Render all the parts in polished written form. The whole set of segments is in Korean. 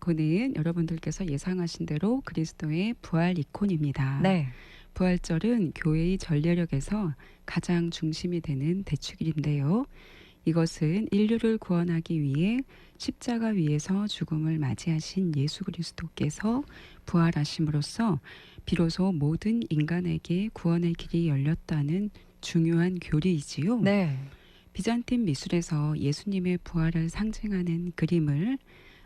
이코는 여러분들께서 예상하신 대로 그리스도의 부활 이콘입니다. 네. 부활절은 교회의 전례력에서 가장 중심이 되는 대축일인데요. 이것은 인류를 구원하기 위해 십자가 위에서 죽음을 맞이하신 예수 그리스도께서 부활하심으로써 비로소 모든 인간에게 구원의 길이 열렸다는 중요한 교리이지요. 네. 비잔틴 미술에서 예수님의 부활을 상징하는 그림을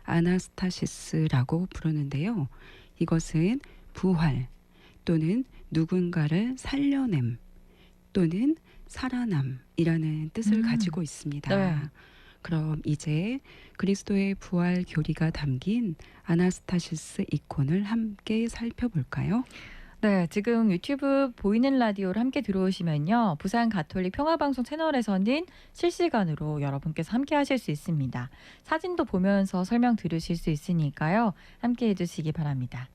아나스타시스라고 부르는데요. 이것은 부활 또는 누군가를 살려냄 또는 살아남이라는 뜻을 가지고 있습니다. 네. 그럼 이제 그리스도의 부활 교리가 담긴 아나스타시스 이콘을 함께 살펴볼까요? 네, 지금 유튜브 보이는 라디오를 함께 들어오시면요. 부산 가톨릭 평화방송 채널에서는 실시간으로 여러분께서 함께 하실 수 있습니다. 사진도 보면서 설명 들으실 수 있으니까요. 함께 해주시기 바랍니다.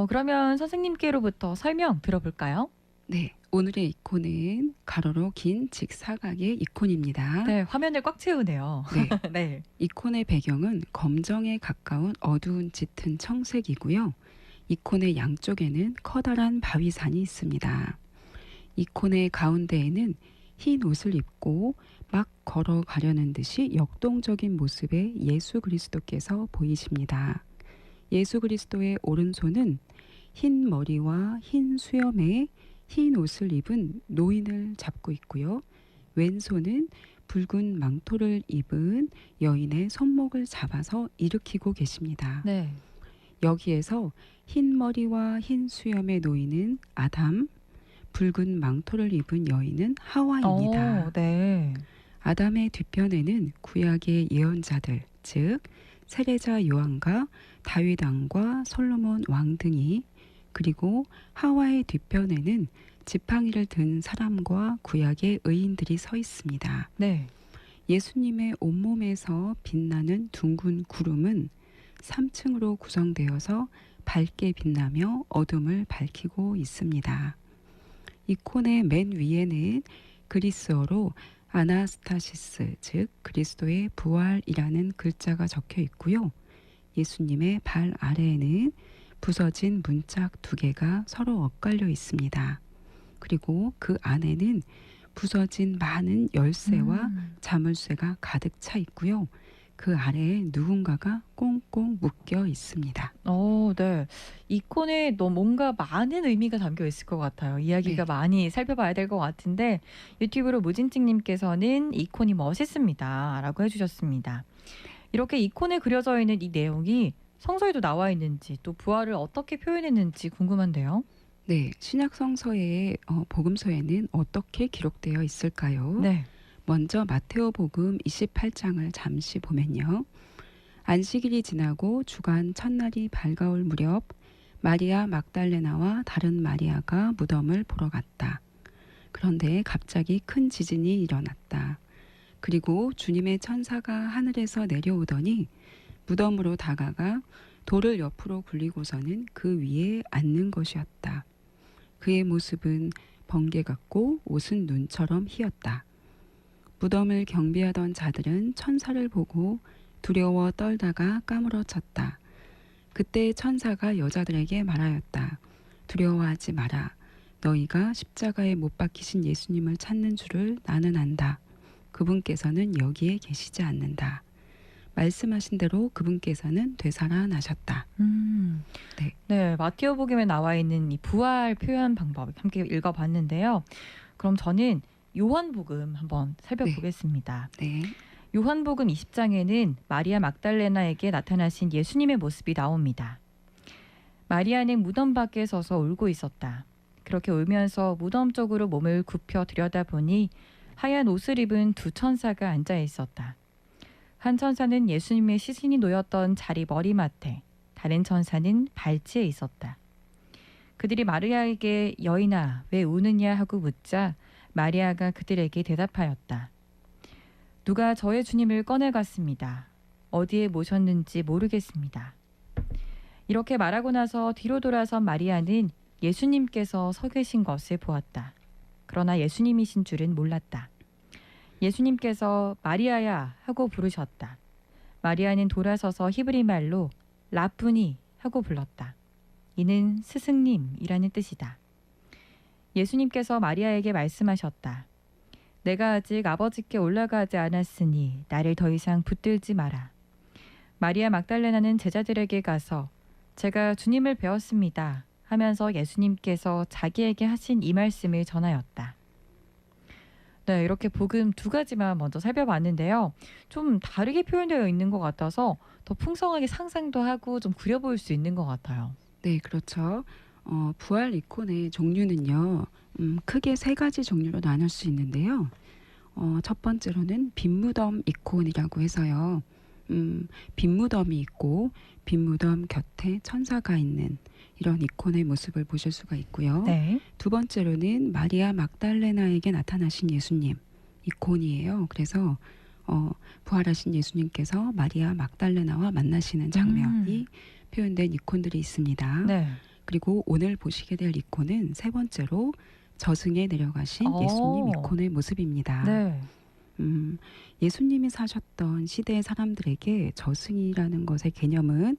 그러면 선생님께로부터 설명 들어볼까요? 네, 오늘의 이콘은 가로로 긴 직사각의 이콘입니다. 네, 화면을 꽉 채우네요. 네, 네. 이콘의 배경은 검정에 가까운 어두운 짙은 청색이고요. 이콘의 양쪽에는 커다란 바위산이 있습니다. 이콘의 가운데에는 흰 옷을 입고 막 걸어가려는 듯이 역동적인 모습의 예수 그리스도께서 보이십니다. 예수 그리스도의 오른손은 흰 머리와 흰 수염에 흰 옷을 입은 노인을 잡고 있고요. 왼손은 붉은 망토를 입은 여인의 손목을 잡아서 일으키고 계십니다. 네. 여기에서 흰 머리와 흰 수염의 노인은 아담, 붉은 망토를 입은 여인은 하와입니다. 네. 아담의 뒤편에는 구약의 예언자들, 즉 세례자 요한과 다윗 왕과 솔로몬 왕 등이, 그리고 하와의 뒤편에는 지팡이를 든 사람과 구약의 의인들이 서 있습니다. 네. 예수님의 온몸에서 빛나는 둥근 구름은 3층으로 구성되어서 밝게 빛나며 어둠을 밝히고 있습니다. 이콘의 맨 위에는 그리스어로 아나스타시스, 즉 그리스도의 부활이라는 글자가 적혀 있고요. 예수님의 발 아래에는 부서진 문짝 2개가 서로 엇갈려 있습니다. 그리고 그 안에는 부서진 많은 열쇠와 자물쇠가 가득 차 있고요. 그 아래에 누군가가 꽁꽁 묶여 있습니다. 네. 이콘에 뭔가 많은 의미가 담겨 있을 것 같아요. 이야기가 네. 많이 살펴봐야 될 것 같은데 유튜브로 무진찍님께서는 이콘이 멋있습니다. 라고 해주셨습니다. 이렇게 이콘에 그려져 있는 이 내용이 성서에도 나와 있는지 또 부활을 어떻게 표현했는지 궁금한데요. 네, 신약 성서의 복음서에는 어떻게 기록되어 있을까요? 네. 먼저 마테오복음 28장을 잠시 보면요. 안식일이 지나고 주간 첫날이 밝아올 무렵 마리아 막달레나와 다른 마리아가 무덤을 보러 갔다. 그런데 갑자기 큰 지진이 일어났다. 그리고 주님의 천사가 하늘에서 내려오더니 무덤으로 다가가 돌을 옆으로 굴리고서는 그 위에 앉는 것이었다. 그의 모습은 번개 같고 옷은 눈처럼 희었다. 무덤을 경비하던 자들은 천사를 보고 두려워 떨다가 까무러쳤다. 그때 천사가 여자들에게 말하였다. 두려워하지 마라. 너희가 십자가에 못 박히신 예수님을 찾는 줄을 나는 안다. 그분께서는 여기에 계시지 않는다. 말씀하신 대로 그분께서는 되살아나셨다. 네. 네, 마테오복음에 나와 있는 이 부활 표현 방법 함께 읽어봤는데요. 그럼 저는 요한복음 한번 살펴보겠습니다. 네. 요한복음 20장에는 마리아 막달레나에게 나타나신 예수님의 모습이 나옵니다. 마리아는 무덤 밖에 서서 울고 있었다. 그렇게 울면서 무덤 쪽으로 몸을 굽혀 들여다보니 하얀 옷을 입은 2 천사가 앉아 있었다. 한 천사는 예수님의 시신이 놓였던 자리 머리맡에, 다른 천사는 발치에 있었다. 그들이 마리아에게 여인아 왜 우느냐 하고 묻자 마리아가 그들에게 대답하였다. 누가 저의 주님을 꺼내갔습니다. 어디에 모셨는지 모르겠습니다. 이렇게 말하고 나서 뒤로 돌아선 마리아는 예수님께서 서 계신 것을 보았다. 그러나 예수님이신 줄은 몰랐다. 예수님께서 마리아야 하고 부르셨다. 마리아는 돌아서서 히브리 말로 라쁘니 하고 불렀다. 이는 스승님이라는 뜻이다. 예수님께서 마리아에게 말씀하셨다. 내가 아직 아버지께 올라가지 않았으니 나를 더 이상 붙들지 마라. 마리아 막달레나는 제자들에게 가서 제가 주님을 배웠습니다 하면서 예수님께서 자기에게 하신 이 말씀을 전하였다. 네, 이렇게 복음 두 가지만 먼저 살펴봤는데요. 좀 다르게 표현되어 있는 것 같아서 더 풍성하게 상상도 하고 좀 그려볼 수 있는 것 같아요. 네, 그렇죠. 부활 이콘의 종류는요, 크게 세 가지 종류로 나눌 수 있는데요. 첫 번째로는 빈무덤 이콘이라고 해서요. 빈무덤이 있고 빈무덤 곁에 천사가 있는 이런 이콘의 모습을 보실 수가 있고요. 네. 두 번째로는 마리아 막달레나에게 나타나신 예수님 이콘이에요. 그래서 부활하신 예수님께서 마리아 막달레나와 만나시는 장면이 표현된 이콘들이 있습니다. 네. 그리고 오늘 보시게 될 이콘은 세 번째로 저승에 내려가신 예수님 이콘의 모습입니다. 네. 예수님이 사셨던 시대의 사람들에게 저승이라는 것의 개념은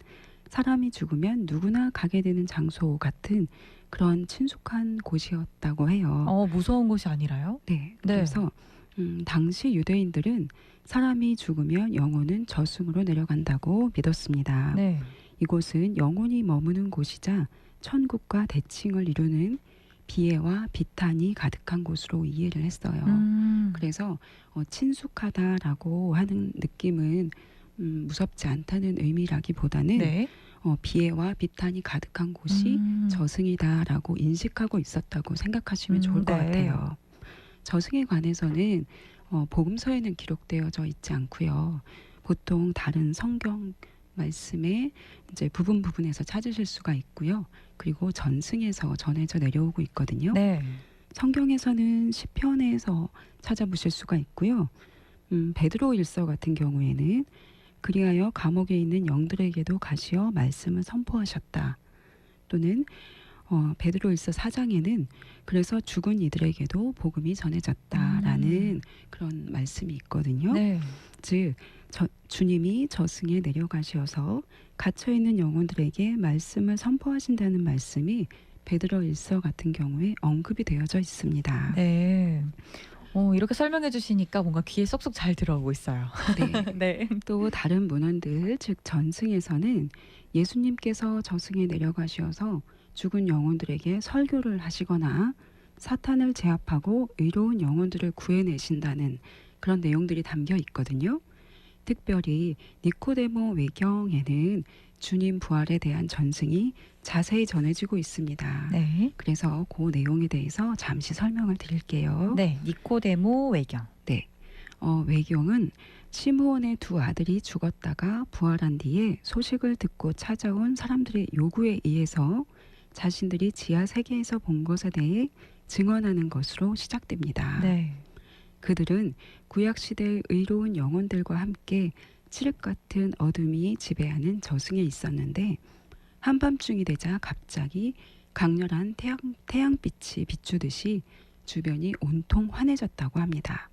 사람이 죽으면 누구나 가게 되는 장소 같은 그런 친숙한 곳이었다고 해요. 무서운 곳이 아니라요? 네. 그래서 당시 유대인들은 사람이 죽으면 영혼은 저승으로 내려간다고 믿었습니다. 네. 이곳은 영혼이 머무는 곳이자 천국과 대칭을 이루는 비애와 비탄이 가득한 곳으로 이해를 했어요. 그래서 친숙하다라고 하는 느낌은 무섭지 않다는 의미라기보다는 네. 비애와 비탄이 가득한 곳이 저승이다라고 인식하고 있었다고 생각하시면 좋을 것 네. 같아요. 저승에 관해서는 복음서에는 기록되어져 있지 않고요. 보통 다른 성경 말씀에 이제 부분에서 찾으실 수가 있고요. 그리고 전승에서 전해져 내려오고 있거든요. 네. 성경에서는 시편에서 찾아보실 수가 있고요. 베드로 일서 같은 경우에는 그리하여 감옥에 있는 영들에게도 가시어 말씀을 선포하셨다. 또는 베드로 일서 4장에는 그래서 죽은 이들에게도 복음이 전해졌다라는 그런 말씀이 있거든요. 네. 즉 주님이 저승에 내려가셔서 갇혀있는 영혼들에게 말씀을 선포하신다는 말씀이 베드로 일서 같은 경우에 언급이 되어져 있습니다. 네. 이렇게 설명해 주시니까 뭔가 귀에 쏙쏙 잘 들어오고 있어요. 네. 네. 또 다른 문헌들, 즉 전승에서는 예수님께서 저승에 내려가셔서 죽은 영혼들에게 설교를 하시거나 사탄을 제압하고 의로운 영혼들을 구해내신다는 그런 내용들이 담겨 있거든요. 특별히 니코데모 외경에는 주님 부활에 대한 전승이 자세히 전해지고 있습니다. 네. 그래서 그 내용에 대해서 잠시 설명을 드릴게요. 네. 니코데모 외경. 네. 외경은 시므온의 두 아들이 죽었다가 부활한 뒤에 소식을 듣고 찾아온 사람들의 요구에 의해서 자신들이 지하 세계에서 본 것에 대해 증언하는 것으로 시작됩니다. 네. 그들은 구약시대의 의로운 영혼들과 함께 칠흑 같은 어둠이 지배하는 저승에 있었는데 한밤중이 되자 갑자기 강렬한 태양빛이 비추듯이 주변이 온통 환해졌다고 합니다.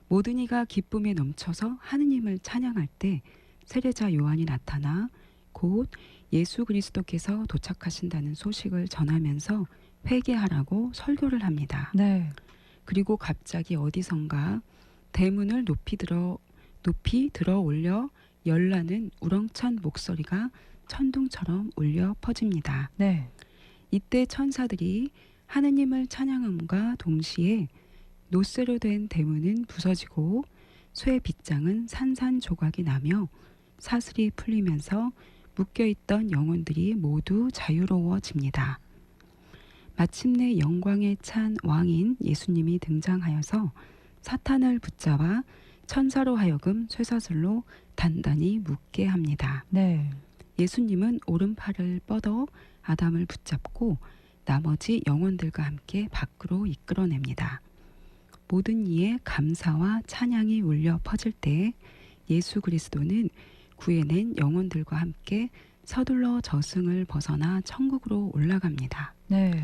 모든 이가 기쁨에 넘쳐서 하느님을 찬양할 때 세례자 요한이 나타나 곧 예수 그리스도께서 도착하신다는 소식을 전하면서 회개하라고 설교를 합니다. 네. 그리고 갑자기 어디선가 대문을 높이 들어 올려 열나는 우렁찬 목소리가 천둥처럼 울려 퍼집니다. 네. 이때 천사들이 하느님을 찬양함과 동시에 노쇠로 된 대문은 부서지고 쇠 빗장은 산산조각이 나며 사슬이 풀리면서 묶여있던 영혼들이 모두 자유로워집니다. 마침내 영광에 찬 왕인 예수님이 등장하여서 사탄을 붙잡아 천사로 하여금 쇠사슬로 단단히 묶게 합니다. 네. 예수님은 오른팔을 뻗어 아담을 붙잡고 나머지 영혼들과 함께 밖으로 이끌어냅니다. 모든 이의 감사와 찬양이 울려 퍼질 때 예수 그리스도는 구해낸 영혼들과 함께 서둘러 저승을 벗어나 천국으로 올라갑니다. 네.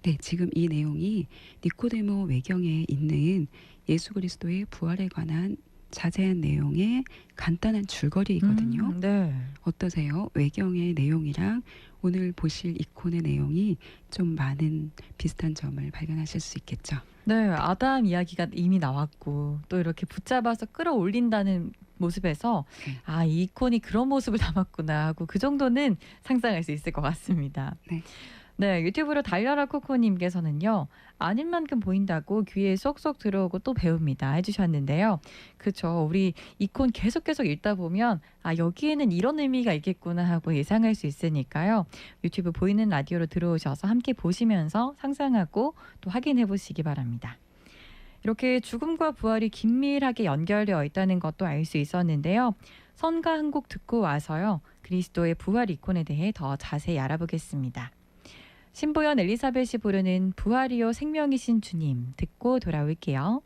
네, 지금 이 내용이 니코데모 외경에 있는 예수 그리스도의 부활에 관한 자세한 내용의 간단한 줄거리이거든요. 네. 어떠세요? 외경의 내용이랑 오늘 보실 이콘의 내용이 좀 많은 비슷한 점을 발견하실 수 있겠죠. 네, 아담 이야기가 이미 나왔고 또 이렇게 붙잡아서 끌어올린다는 모습에서 네. 아, 이 이콘이 그런 모습을 담았구나 하고 그 정도는 상상할 수 있을 것 같습니다. 네. 네, 유튜브로 달려라 코코님께서는요, 아닌 만큼 보인다고 귀에 쏙쏙 들어오고 또 배웁니다 해주셨는데요. 그쵸, 우리 이콘 계속 읽다 보면 아, 여기에는 이런 의미가 있겠구나 하고 예상할 수 있으니까요. 유튜브 보이는 라디오로 들어오셔서 함께 보시면서 상상하고 또 확인해 보시기 바랍니다. 이렇게 죽음과 부활이 긴밀하게 연결되어 있다는 것도 알 수 있었는데요. 선가 한 곡 듣고 와서요, 그리스도의 부활 이콘에 대해 더 자세히 알아보겠습니다. 신보연 엘리사벳이 부르는 부활이요 생명이신 주님 듣고 돌아올게요.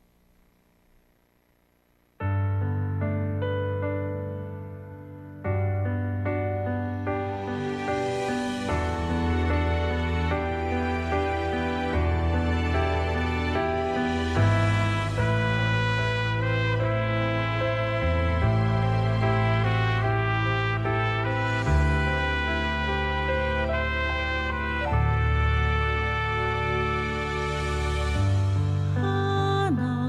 하나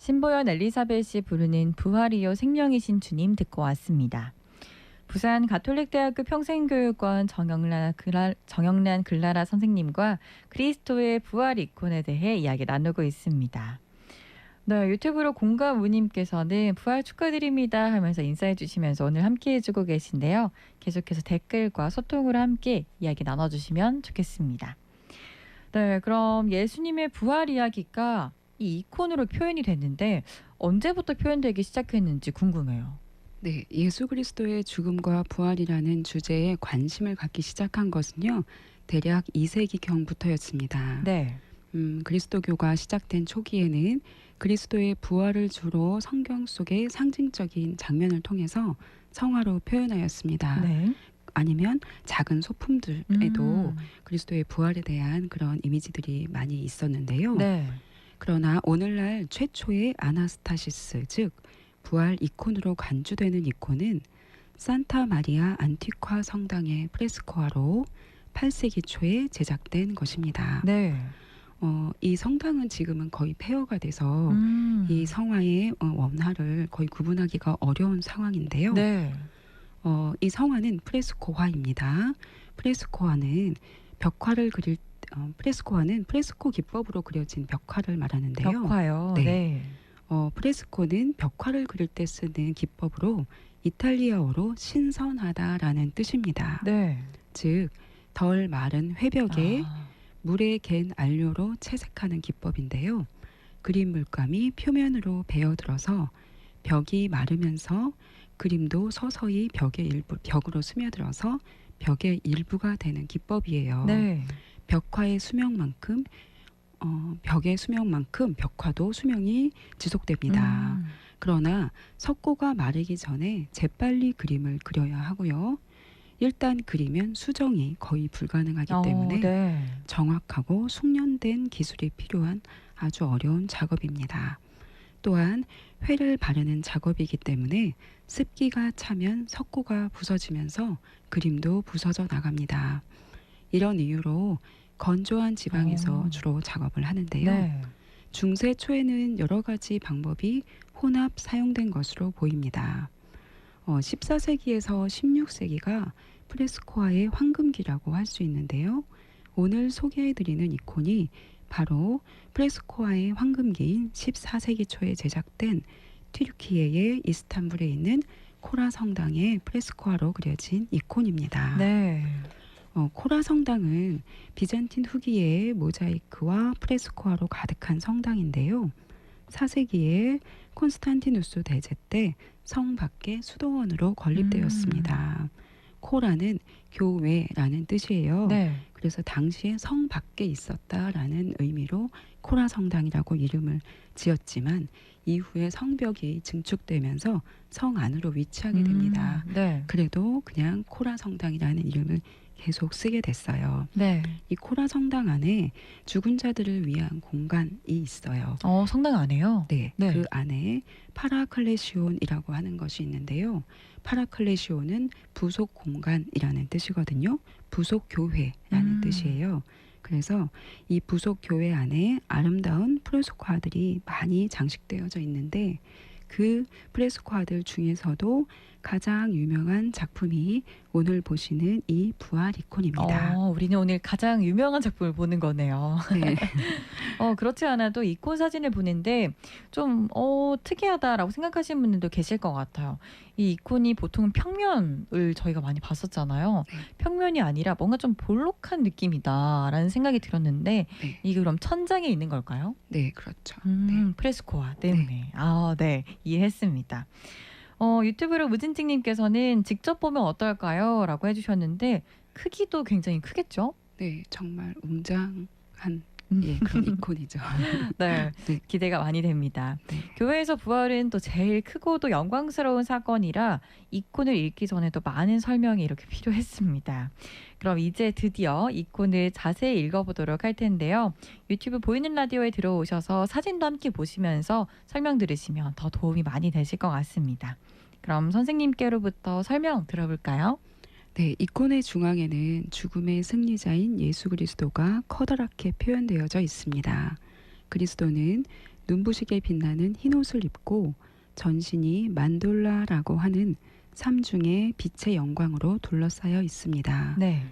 신보연 엘리사벳이 부르는 부활이요 생명이신 주님 듣고 왔습니다. 부산 가톨릭대학교 평생교육원 정영란 글라라 선생님과 그리스도의 부활 이콘에 대해 이야기 나누고 있습니다. 네, 유튜브로 공감우님께서는 부활 축하드립니다 하면서 인사해 주시면서 오늘 함께 해주고 계신데요. 계속해서 댓글과 소통으로 함께 이야기 나눠주시면 좋겠습니다. 네, 그럼 예수님의 부활 이야기가 이 이콘으로 표현이 됐는데 언제부터 표현되기 시작했는지 궁금해요. 네, 예수 그리스도의 죽음과 부활이라는 주제에 관심을 갖기 시작한 것은요, 대략 2세기경부터였습니다. 네. 그리스도교가 시작된 초기에는 그리스도의 부활을 주로 성경 속의 상징적인 장면을 통해서 성화로 표현하였습니다. 네. 아니면 작은 소품들에도 음, 그리스도의 부활에 대한 그런 이미지들이 많이 있었는데요. 네. 그러나 오늘날 최초의 아나스타시스, 즉 부활 이콘으로 간주되는 이콘은 산타 마리아 안티콰 성당의 프레스코화로 8세기 초에 제작된 것입니다. 네. 이 성당은 지금은 거의 폐허가 돼서 이 음, 성화의 원화를 거의 구분하기가 어려운 상황인데요. 네. 이 성화는 프레스코화입니다. 프레스코화는 벽화를 그릴 프레스코화는 프레스코 기법으로 그려진 벽화를 말하는데요. 벽화요. 네. 네. 프레스코는 벽화를 그릴 때 쓰는 기법으로 이탈리아어로 신선하다라는 뜻입니다. 네. 즉, 덜 마른 회벽에 아, 물에 갠 안료로 채색하는 기법인데요. 그림 물감이 표면으로 배어들어서 벽이 마르면서 그림도 서서히 벽으로 스며들어서 벽의 일부가 되는 기법이에요. 네. 벽화의 수명만큼 벽의 수명만큼 벽화도 수명이 지속됩니다. 음, 그러나 석고가 마르기 전에 재빨리 그림을 그려야 하고요. 일단 그리면 수정이 거의 불가능하기 때문에 네. 정확하고 숙련된 기술이 필요한 아주 어려운 작업입니다. 또한 회를 바르는 작업이기 때문에 습기가 차면 석고가 부서지면서 그림도 부서져 나갑니다. 이런 이유로 건조한 지방에서 주로 작업을 하는데요. 네. 중세 초에는 여러 가지 방법이 혼합 사용된 것으로 보입니다. 14세기에서 16세기가 프레스코화의 황금기라고 할 수 있는데요. 오늘 소개해드리는 이콘이 바로 프레스코화의 황금기인 14세기 초에 제작된 튀르키예의 이스탄불에 있는 코라 성당의 프레스코화로 그려진 이콘입니다. 네. 코라 성당은 비잔틴 후기의 모자이크와 프레스코화로 가득한 성당인데요. 4세기에 콘스탄티누스 대제 때 성 밖에 수도원으로 건립되었습니다. 코라는 교회라는 뜻이에요. 네. 그래서 당시에 성 밖에 있었다라는 의미로 코라 성당이라고 이름을 지었지만 이후에 성벽이 증축되면서 성 안으로 위치하게 됩니다. 네. 그래도 그냥 코라 성당이라는 이름을 계속 쓰게 됐어요. 네. 이 코라 성당 안에 죽은 자들을 위한 공간이 있어요. 성당 안에요? 네, 네. 그 안에 파라클레시온이라고 하는 것이 있는데요. 파라클레시온은 부속 공간이라는 뜻이거든요. 부속 교회라는 뜻이에요. 그래서 이 부속 교회 안에 아름다운 프레스코화들이 많이 장식되어져 있는데 그 프레스코화들 중에서도 가장 유명한 작품이 오늘 보시는 이 부활 이콘입니다. 우리는 오늘 가장 유명한 작품을 보는 거네요. 네. 그렇지 않아도 이콘 사진을 보는데 좀 특이하다라고 생각하시는 분들도 계실 것 같아요. 이 이콘이 보통 평면을 저희가 많이 봤었잖아요. 네. 평면이 아니라 뭔가 좀 볼록한 느낌이다라는 생각이 들었는데 네. 이게 그럼 천장에 있는 걸까요? 네, 그렇죠. 프레스코화 때문에. 네. 이해했습니다. 유튜브로 무진찍님께서는 직접 보면 어떨까요? 라고 해주셨는데 크기도 굉장히 크겠죠? 네, 정말 웅장한 그런 이콘이죠. 네, 네. 기대가 많이 됩니다. 네. 교회에서 부활은 또 제일 크고도 영광스러운 사건이라 이콘을 읽기 전에도 많은 설명이 이렇게 필요했습니다. 그럼 이제 드디어 이콘을 자세히 읽어보도록 할 텐데요. 유튜브 보이는 라디오에 들어오셔서 사진도 함께 보시면서 설명 들으시면 더 도움이 많이 되실 것 같습니다. 그럼 선생님께로부터 설명 들어볼까요? 네, 이콘의 중앙에는 죽음의 승리자인 예수 그리스도가 커다랗게 표현되어져 있습니다. 그리스도는 눈부시게 빛나는 흰 옷을 입고 전신이 만돌라라고 하는 삼중의 빛의 영광으로 둘러싸여 있습니다. 네.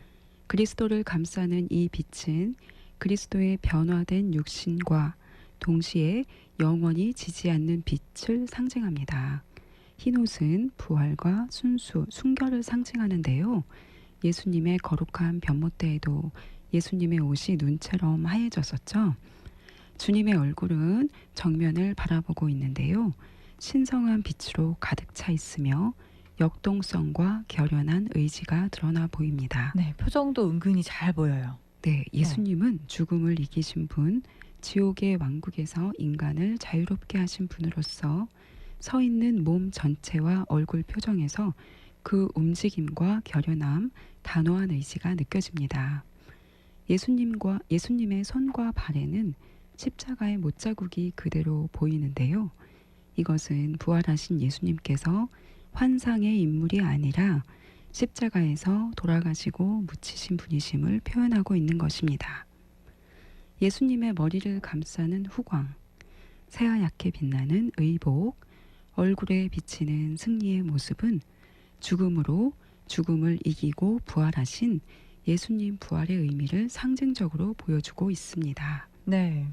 그리스도를 감싸는 이 빛은 그리스도의 변화된 육신과 동시에 영원히 지지 않는 빛을 상징합니다. 흰 옷은 부활과 순수, 순결을 상징하는데요. 예수님의 거룩한 변모 때에도 예수님의 옷이 눈처럼 하얘졌었죠. 주님의 얼굴은 정면을 바라보고 있는데요. 신성한 빛으로 가득 차 있으며 역동성과 결연한 의지가 드러나 보입니다. 네, 표정도 은근히 잘 보여요. 네, 예수님은 죽음을 이기신 분, 지옥의 왕국에서 인간을 자유롭게 하신 분으로서 서 있는 몸 전체와 얼굴 표정에서 그 움직임과 결연함, 단호한 의지가 느껴집니다. 예수님의 손과 발에는 십자가의 못자국이 그대로 보이는데요. 이것은 부활하신 예수님께서 환상의 인물이 아니라 십자가에서 돌아가시고 묻히신 분이심을 표현하고 있는 것입니다. 예수님의 머리를 감싸는 후광, 새하얗게 빛나는 의복, 얼굴에 비치는 승리의 모습은 죽음으로 죽음을 이기고 부활하신 예수님 부활의 의미를 상징적으로 보여주고 있습니다. 네.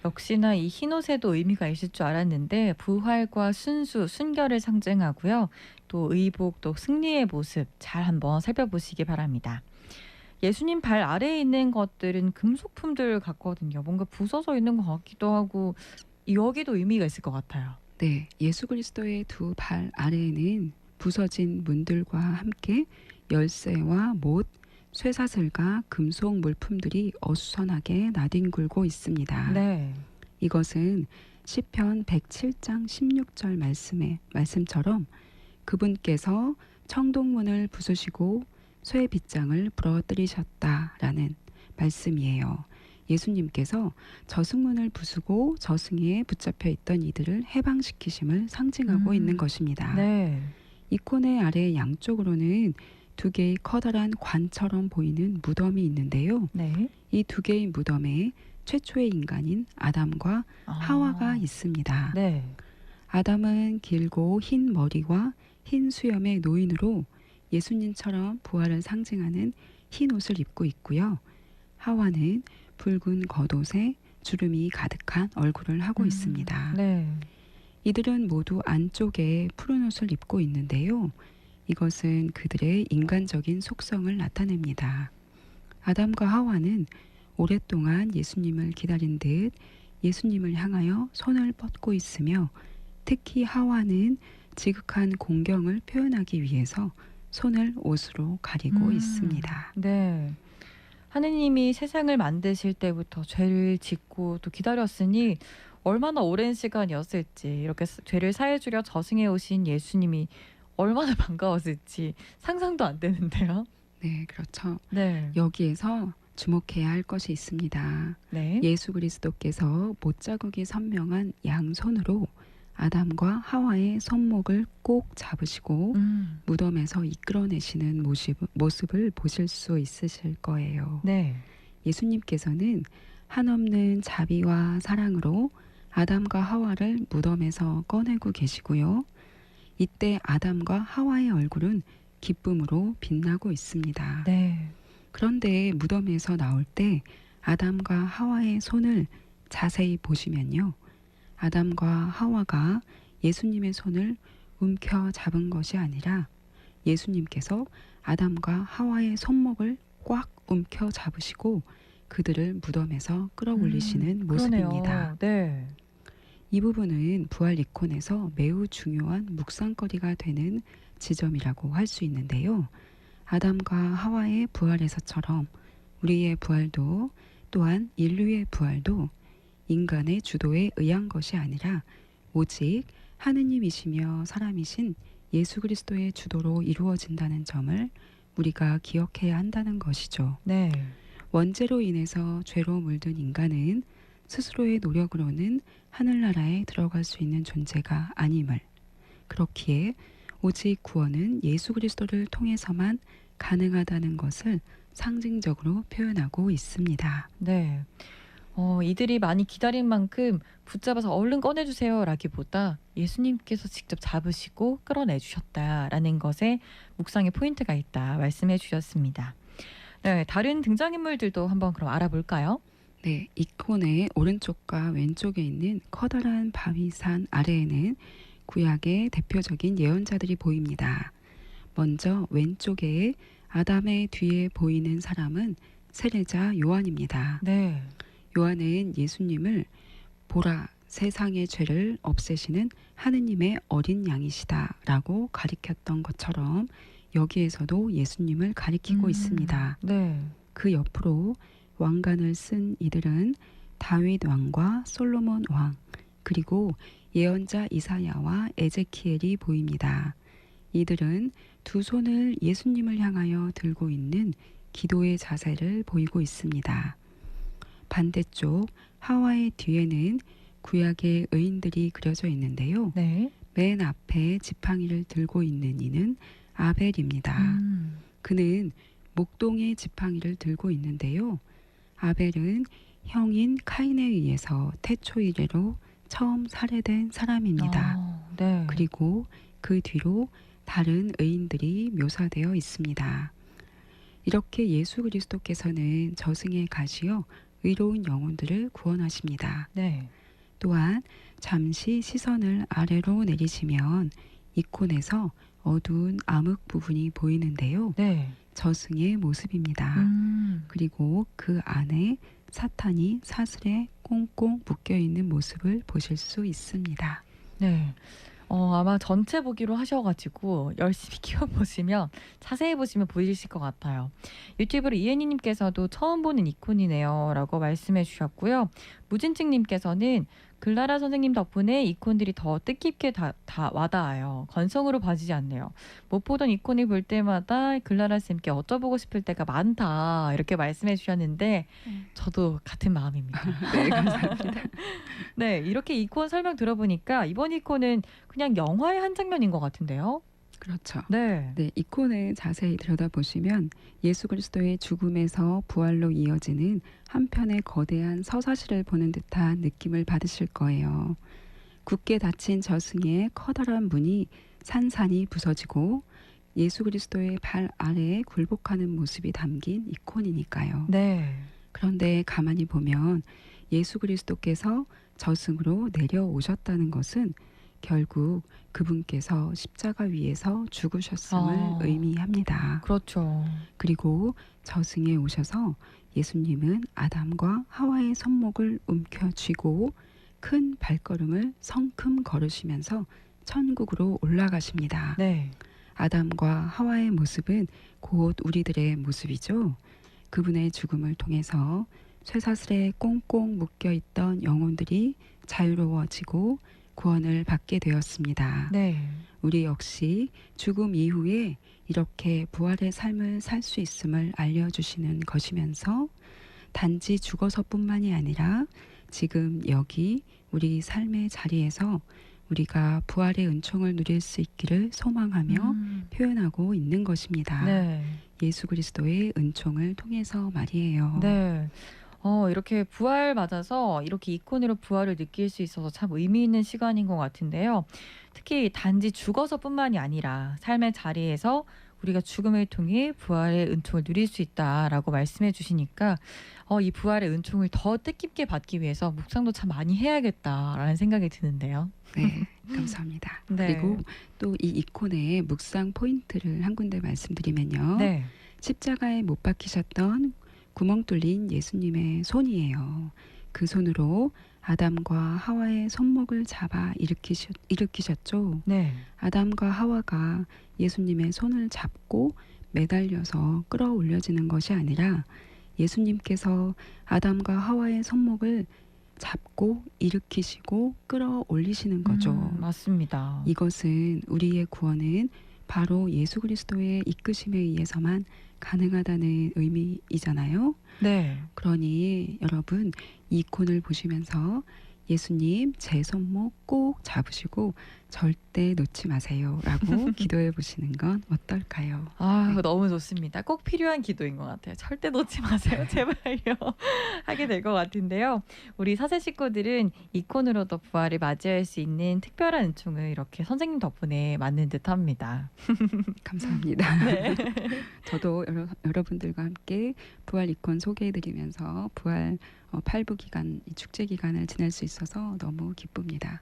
역시나 이 흰옷에도 의미가 있을 줄 알았는데 부활과 순수, 순결을 상징하고요. 또 의복, 또 승리의 모습 잘 한번 살펴보시기 바랍니다. 예수님 발 아래에 있는 것들은 금속품들 같거든요. 뭔가 부서져 있는 것 같기도 하고 여기도 의미가 있을 것 같아요. 네, 예수 그리스도의 두 발 아래에는 부서진 문들과 함께 열쇠와 못, 쇠사슬과 금속 물품들이 어수선하게 나뒹굴고 있습니다. 네. 이것은 시편 107장 16절 말씀처럼 그분께서 청동문을 부수시고 쇠 빗장을 부러뜨리셨다라는 말씀이에요. 예수님께서 저승문을 부수고 저승에 붙잡혀 있던 이들을 해방시키심을 상징하고 있는 것입니다. 네. 이코네 아래 양쪽으로는 두 개의 커다란 관처럼 보이는 무덤이 있는데요. 네. 이 두 개의 무덤에 최초의 인간인 아담과 하와가 있습니다. 네. 아담은 길고 흰 머리와 흰 수염의 노인으로 예수님처럼 부활을 상징하는 흰 옷을 입고 있고요. 하와는 붉은 겉옷에 주름이 가득한 얼굴을 하고 있습니다. 네. 이들은 모두 안쪽에 푸른 옷을 입고 있는데요. 이것은 그들의 인간적인 속성을 나타냅니다. 아담과 하와는 오랫동안 예수님을 기다린 듯 예수님을 향하여 손을 뻗고 있으며 특히 하와는 지극한 공경을 표현하기 위해서 손을 옷으로 가리고 있습니다. 네. 하느님이 세상을 만드실 때부터 죄를 짓고 또 기다렸으니 얼마나 오랜 시간이었을지 이렇게 죄를 사해주려 저승에 오신 예수님이 얼마나 반가웠을지 상상도 안 되는데요. 네, 그렇죠. 네. 여기에서 주목해야 할 것이 있습니다. 네. 예수 그리스도께서 못자국이 선명한 양손으로 아담과 하와의 손목을 꼭 잡으시고 무덤에서 이끌어내시는 모습을 보실 수 있으실 거예요. 네. 예수님께서는 한없는 자비와 사랑으로 아담과 하와를 무덤에서 꺼내고 계시고요. 이때 아담과 하와의 얼굴은 기쁨으로 빛나고 있습니다. 네. 그런데 무덤에서 나올 때 아담과 하와의 손을 자세히 보시면요. 아담과 하와가 예수님의 손을 움켜 잡은 것이 아니라 예수님께서 아담과 하와의 손목을 꽉 움켜 잡으시고 그들을 무덤에서 끌어올리시는 모습입니다. 그러네요. 네. 이 부분은 부활 이콘에서 매우 중요한 묵상거리가 되는 지점이라고 할 수 있는데요. 아담과 하와의 부활에서처럼 우리의 부활도 또한 인류의 부활도 인간의 주도에 의한 것이 아니라 오직 하느님이시며 사람이신 예수 그리스도의 주도로 이루어진다는 점을 우리가 기억해야 한다는 것이죠. 네. 원죄로 인해서 죄로 물든 인간은 스스로의 노력으로는 하늘나라에 들어갈 수 있는 존재가 아님을, 그렇기에 오직 구원은 예수 그리스도를 통해서만 가능하다는 것을 상징적으로 표현하고 있습니다. 네. 이들이 많이 기다린 만큼 붙잡아서 얼른 꺼내주세요라기보다 예수님께서 직접 잡으시고 끌어내주셨다라는 것에 묵상의 포인트가 있다 말씀해 주셨습니다. 네, 다른 등장인물들도 한번 그럼 알아볼까요? 네, 이콘의 오른쪽과 왼쪽에 있는 커다란 바위산 아래에는 구약의 대표적인 예언자들이 보입니다. 먼저 왼쪽에 아담의 뒤에 보이는 사람은 세례자 요한입니다. 네. 요한은 예수님을 보라, 세상의 죄를 없애시는 하느님의 어린 양이시다라고 가리켰던 것처럼 여기에서도 예수님을 가리키고 있습니다. 네. 그 옆으로 왕관을 쓴 이들은 다윗 왕과 솔로몬 왕, 그리고 예언자 이사야와 에제키엘이 보입니다. 이들은 두 손을 예수님을 향하여 들고 있는 기도의 자세를 보이고 있습니다. 반대쪽 하와의 뒤에는 구약의 의인들이 그려져 있는데요. 네. 맨 앞에 지팡이를 들고 있는 이는 아벨입니다. 그는 목동의 지팡이를 들고 있는데요. 아벨은 형인 카인에 의해서 태초 이래로 처음 살해된 사람입니다. 네. 그리고 그 뒤로 다른 의인들이 묘사되어 있습니다. 이렇게 예수 그리스도께서는 저승에 가시어 의로운 영혼들을 구원하십니다. 네. 또한 잠시 시선을 아래로 내리시면 이콘에서 어두운 암흑 부분이 보이는데요. 네. 저승의 모습입니다. 그리고 그 안에 사탄이 사슬에 꽁꽁 묶여 있는 모습을 보실 수 있습니다. 네. 아마 전체 보기로 하셔가지고 열심히 키워보시면 자세히 보시면 보이실 것 같아요. 유튜브로 이혜니님께서도 처음 보는 이콘이네요 라고 말씀해 주셨고요. 무진증님께서는 글라라 선생님 덕분에 이콘들이 더 뜻깊게 다 와닿아요. 건성으로 봐지지 않네요. 못 보던 이콘을 볼 때마다 글라라 쌤께 여쭤보고 싶을 때가 많다 이렇게 말씀해 주셨는데 저도 같은 마음입니다. 네, 감사합니다. 네, 이렇게 이콘 설명 들어보니까 이번 이콘은 그냥 영화의 한 장면인 것 같은데요. 그렇죠. 네. 네, 이콘을 자세히 들여다보시면 예수 그리스도의 죽음에서 부활로 이어지는 한편의 거대한 서사시를 보는 듯한 느낌을 받으실 거예요. 굳게 닫힌 저승의 커다란 문이 산산이 부서지고 예수 그리스도의 발 아래에 굴복하는 모습이 담긴 이콘이니까요. 네. 그런데 가만히 보면 예수 그리스도께서 저승으로 내려오셨다는 것은 결국 그분께서 십자가 위에서 죽으셨음을 의미합니다. 그렇죠. 그리고 저승에 오셔서 예수님은 아담과 하와의 손목을 움켜쥐고 큰 발걸음을 성큼 걸으시면서 천국으로 올라가십니다. 네. 아담과 하와의 모습은 곧 우리들의 모습이죠. 그분의 죽음을 통해서 쇠사슬에 꽁꽁 묶여있던 영혼들이 자유로워지고 구원을 받게 되었습니다. 네. 우리 역시 죽음 이후에 이렇게 부활의 삶을 살 수 있음을 알려주시는 것이면서 단지 죽어서뿐만이 아니라 지금 여기 우리 삶의 자리에서 우리가 부활의 은총을 누릴 수 있기를 소망하며 표현하고 있는 것입니다. 네. 예수 그리스도의 은총을 통해서 말이에요. 네. 이렇게 부활 맞아서 이렇게 이콘으로 부활을 느낄 수 있어서 참 의미 있는 시간인 것 같은데요. 특히 단지 죽어서뿐만이 아니라 삶의 자리에서 우리가 죽음을 통해 부활의 은총을 누릴 수 있다라고 말씀해 주시니까 이 부활의 은총을 더 뜻깊게 받기 위해서 묵상도 참 많이 해야겠다라는 생각이 드는데요. 네, 감사합니다. 네. 그리고 또 이 이콘의 묵상 포인트를 한 군데 말씀드리면요. 네. 십자가에 못 박히셨던 구멍 뚫린 예수님의 손이에요. 그 손으로 아담과 하와의 손목을 잡아 일으키셨죠. 네. 아담과 하와가 예수님의 손을 잡고 매달려서 끌어올려지는 것이 아니라 예수님께서 아담과 하와의 손목을 잡고 일으키시고 끌어올리시는 거죠. 맞습니다. 이것은 우리의 구원은 바로 예수 그리스도의 이끄심에 의해서만 가능하다는 의미이잖아요. 네. 그러니 여러분 이 이콘을 보시면서 예수님 제 손목 꼭 잡으시고 절대 놓지 마세요라고 기도해 보시는 건 어떨까요? 아, 네. 너무 좋습니다. 꼭 필요한 기도인 것 같아요. 절대 놓지 마세요. 제발요. 하게 될 것 같은데요. 우리 사세 식구들은 이콘으로도 부활을 맞이할 수 있는 특별한 은총을 이렇게 선생님 덕분에 맞는 듯합니다. 감사합니다. 네. 저도 여러분들과 함께 부활 이콘 소개해드리면서 부활 8부 기간, 이 축제 기간을 지낼 수 있어서 너무 기쁩니다.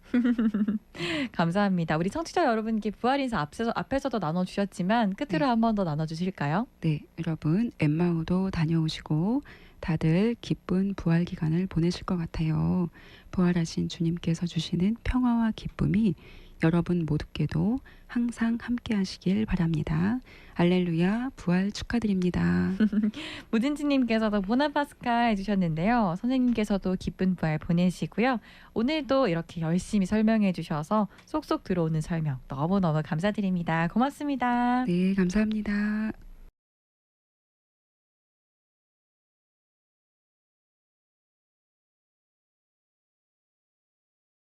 감사합니다. 우리 청취자 여러분께 부활 인사 앞에서도 나눠주셨지만 끝으로 네. 한 번 더 나눠주실까요? 네, 여러분 엠마오도 다녀오시고 다들 기쁜 부활 기간을 보내실 것 같아요. 부활하신 주님께서 주시는 평화와 기쁨이 여러분 모두께도 항상 함께 하시길 바랍니다. 알렐루야, 부활 축하드립니다. 무진지님께서도 보나파스카 해주셨는데요. 선생님께서도 기쁜 부활 보내시고요. 오늘도 이렇게 열심히 설명해 주셔서 쏙쏙 들어오는 설명 너무너무 감사드립니다. 고맙습니다. 네, 감사합니다.